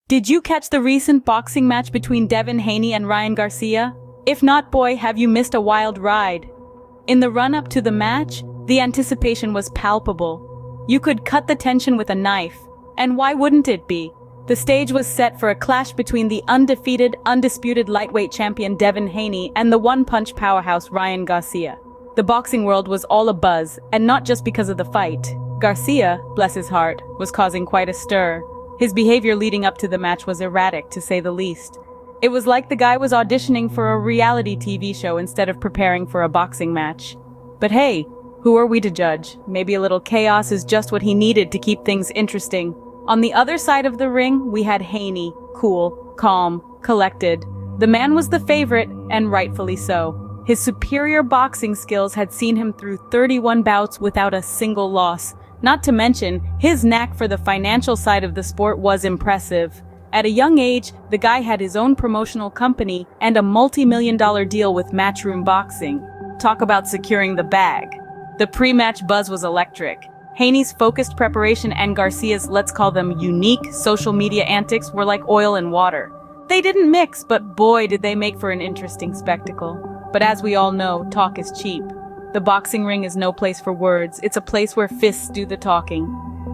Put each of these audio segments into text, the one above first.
Did you catch the recent boxing match between Haney and Ryan Garcia? If not, boy, have you missed a wild ride. In the run-up to the match, the anticipation was palpable. You could cut the tension with a knife. And why wouldn't it be? The stage was set for a clash between the undefeated, undisputed lightweight champion Haney and the one-punch powerhouse Ryan Garcia. The boxing world was all abuzz, and not just because of the fight. Garcia, bless his heart, was causing quite a stir. His behavior leading up to the match was erratic, to say the least. It was like the guy was auditioning for a reality TV show instead of preparing for a boxing match. But hey, who are we to judge? Maybe a little chaos is just what he needed to keep things interesting. On the other side of the ring, we had Haney, cool, calm, collected. The man was the favorite, and rightfully so. His superior boxing skills had seen him through 31 bouts without a single loss. Not to mention, his knack for the financial side of the sport was impressive. At a young age, the guy had his own promotional company and a multi-million-dollar deal with Matchroom Boxing. Talk about securing the bag. The pre-match buzz was electric. Haney's focused preparation and Garcia's, let's call them unique, social media antics were like oil and water. They didn't mix, but boy did they make for an interesting spectacle. But as we all know, talk is cheap. The boxing ring is no place for words, it's a place where fists do the talking.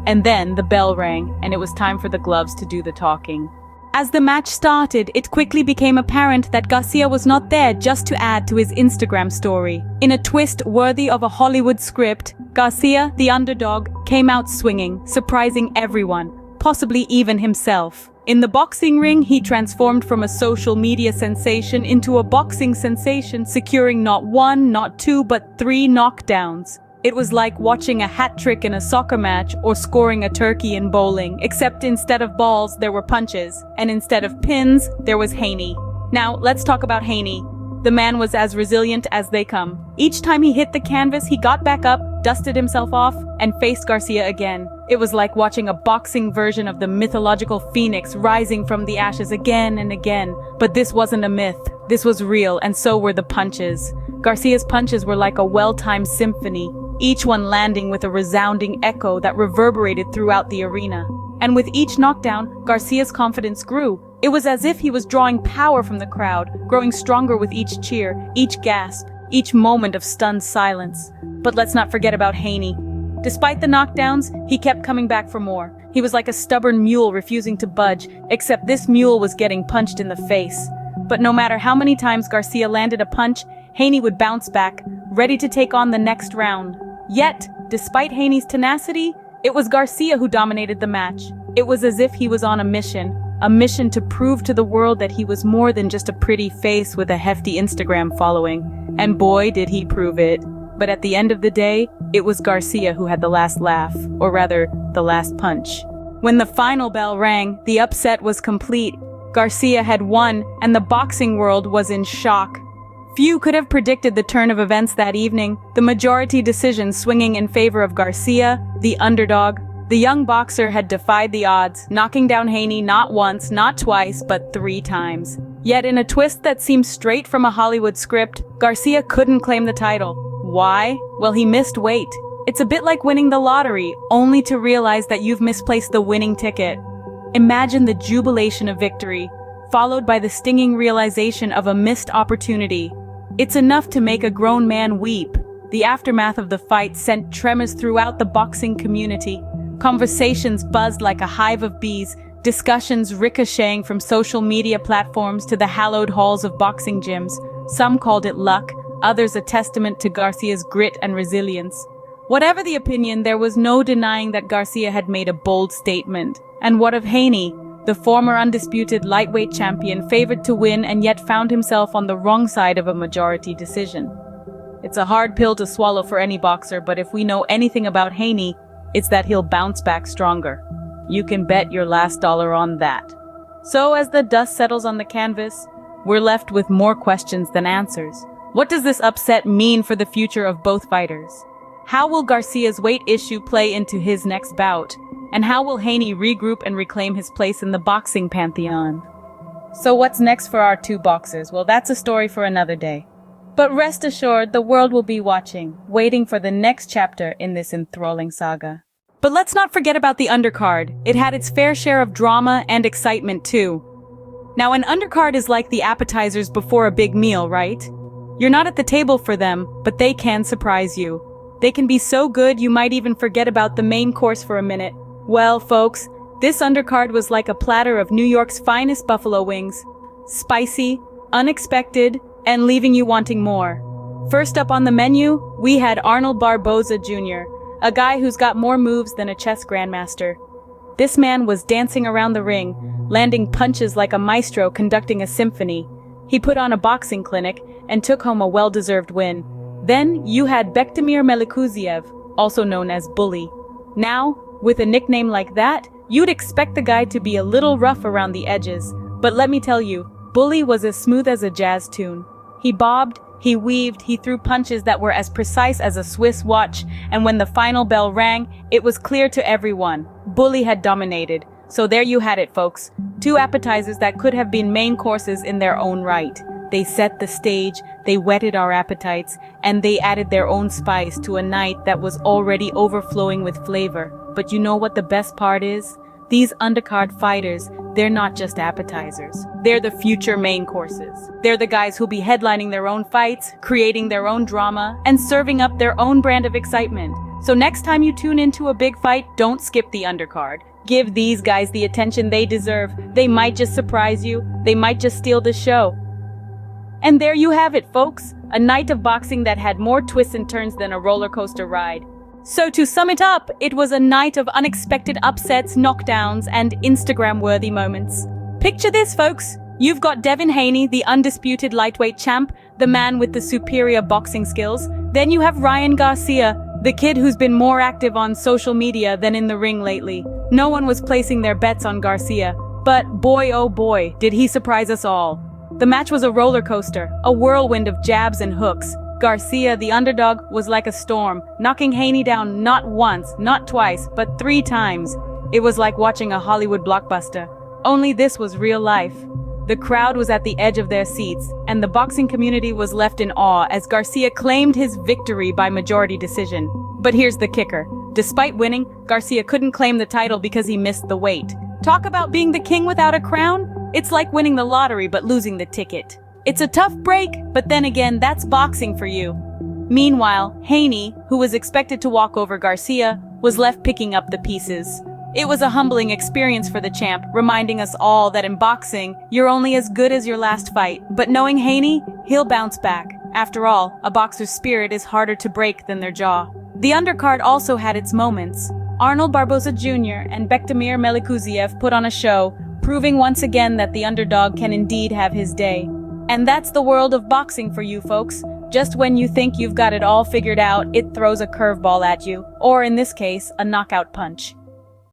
And then the bell rang, and it was time for the gloves to do the talking. As the match started, it quickly became apparent that Garcia was not there just to add to his Instagram story. In a twist worthy of a Hollywood script, Garcia, the underdog, came out swinging, surprising everyone, possibly even himself. In the boxing ring, he transformed from a social media sensation into a boxing sensation, securing not one, not two, but 3 knockdowns. It was like watching a hat trick in a soccer match or scoring a turkey in bowling, except instead of balls, there were punches, and instead of pins, there was Haney. Now, let's talk about Haney. The man was as resilient as they come. Each time he hit the canvas, he got back up, dusted himself off, and faced Garcia again. It was like watching a boxing version of the mythological phoenix rising from the ashes again and again. But this wasn't a myth. This was real, and so were the punches. Garcia's punches were like a well-timed symphony, each one landing with a resounding echo that reverberated throughout the arena. And with each knockdown, Garcia's confidence grew. It was as if he was drawing power from the crowd, growing stronger with each cheer, each gasp, each moment of stunned silence. But let's not forget about Haney. Despite the knockdowns, he kept coming back for more. He was like a stubborn mule refusing to budge, except this mule was getting punched in the face. But no matter how many times Garcia landed a punch, Haney would bounce back, ready to take on the next round. Yet, despite Haney's tenacity, it was Garcia who dominated the match. It was as if he was on a mission to prove to the world that he was more than just a pretty face with a hefty Instagram following. And boy, did he prove it. But at the end of the day, it was Garcia who had the last laugh, or rather, the last punch. When the final bell rang, the upset was complete. Garcia had won, and the boxing world was in shock. Few could have predicted the turn of events that evening, the majority decision swinging in favor of Garcia, the underdog. The young boxer had defied the odds, knocking down Haney not once, not twice, but 3 times. Yet in a twist that seemed straight from a Hollywood script, Garcia couldn't claim the title. Why? Well, he missed weight. It's a bit like winning the lottery, only to realize that you've misplaced the winning ticket. Imagine the jubilation of victory, followed by the stinging realization of a missed opportunity. It's enough to make a grown man weep. The aftermath of the fight sent tremors throughout the boxing community. Conversations buzzed like a hive of bees, discussions ricocheting from social media platforms to the hallowed halls of boxing gyms. Some called it luck, others a testament to Garcia's grit and resilience. Whatever the opinion, there was no denying that Garcia had made a bold statement. And what of Haney, the former undisputed lightweight champion, favored to win and yet found himself on the wrong side of a majority decision? It's a hard pill to swallow for any boxer, but if we know anything about Haney, it's that he'll bounce back stronger. You can bet your last dollar on that. So as the dust settles on the canvas, we're left with more questions than answers. What does this upset mean for the future of both fighters? How will Garcia's weight issue play into his next bout? And how will Haney regroup and reclaim his place in the boxing pantheon? So what's next for our 2 boxers? Well, that's a story for another day. But rest assured, the world will be watching, waiting for the next chapter in this enthralling saga. But let's not forget about the undercard. It had its fair share of drama and excitement too. Now, an undercard is like the appetizers before a big meal, right? You're not at the table for them, but they can surprise you. They can be so good you might even forget about the main course for a minute. Well, folks, this undercard was like a platter of New York's finest buffalo wings. Spicy, unexpected, and leaving you wanting more. First up on the menu, we had Arnold Barboza Jr., a guy who's got more moves than a chess grandmaster. This man was dancing around the ring, landing punches like a maestro conducting a symphony. He put on a boxing clinic and took home a well-deserved win. Then you had Bektemir Melikuziev, also known as Bully. Now, with a nickname like that, you'd expect the guy to be a little rough around the edges. But let me tell you, Bully was as smooth as a jazz tune. He bobbed, he weaved, he threw punches that were as precise as a Swiss watch, and when the final bell rang, it was clear to everyone. Bully had dominated. So there you had it, folks. 2 appetizers that could have been main courses in their own right. They set the stage, they whetted our appetites, and they added their own spice to a night that was already overflowing with flavor. But you know what the best part is? These undercard fighters, they're not just appetizers. They're the future main courses. They're the guys who'll be headlining their own fights, creating their own drama, and serving up their own brand of excitement. So next time you tune into a big fight, don't skip the undercard. Give these guys the attention they deserve. They might just surprise you. They might just steal the show. And there you have it, folks. A night of boxing that had more twists and turns than a roller coaster ride. So to sum it up, it was a night of unexpected upsets, knockdowns, and Instagram-worthy moments. Picture this, folks. You've got Devin Haney, the undisputed lightweight champ, the man with the superior boxing skills. Then you have Ryan Garcia, the kid who's been more active on social media than in the ring lately. No one was placing their bets on Garcia, but boy oh boy, did he surprise us all. The match was a roller coaster, a whirlwind of jabs and hooks. Garcia, the underdog, was like a storm, knocking Haney down not once, not twice, but 3 times. It was like watching a Hollywood blockbuster. Only this was real life. The crowd was at the edge of their seats, and the boxing community was left in awe as Garcia claimed his victory by majority decision. But here's the kicker. Despite winning, Garcia couldn't claim the title because he missed the weight. Talk about being the king without a crown? It's like winning the lottery but losing the ticket. It's a tough break, but then again, that's boxing for you. Meanwhile, Haney, who was expected to walk over Garcia, was left picking up the pieces. It was a humbling experience for the champ, reminding us all that in boxing, you're only as good as your last fight. But knowing Haney, he'll bounce back. After all, a boxer's spirit is harder to break than their jaw. The undercard also had its moments. Arnold Barboza Jr. and Bektemir Melikuziev put on a show, proving once again that the underdog can indeed have his day. And that's the world of boxing for you folks. Just when you think you've got it all figured out, it throws a curveball at you, or in this case, a knockout punch.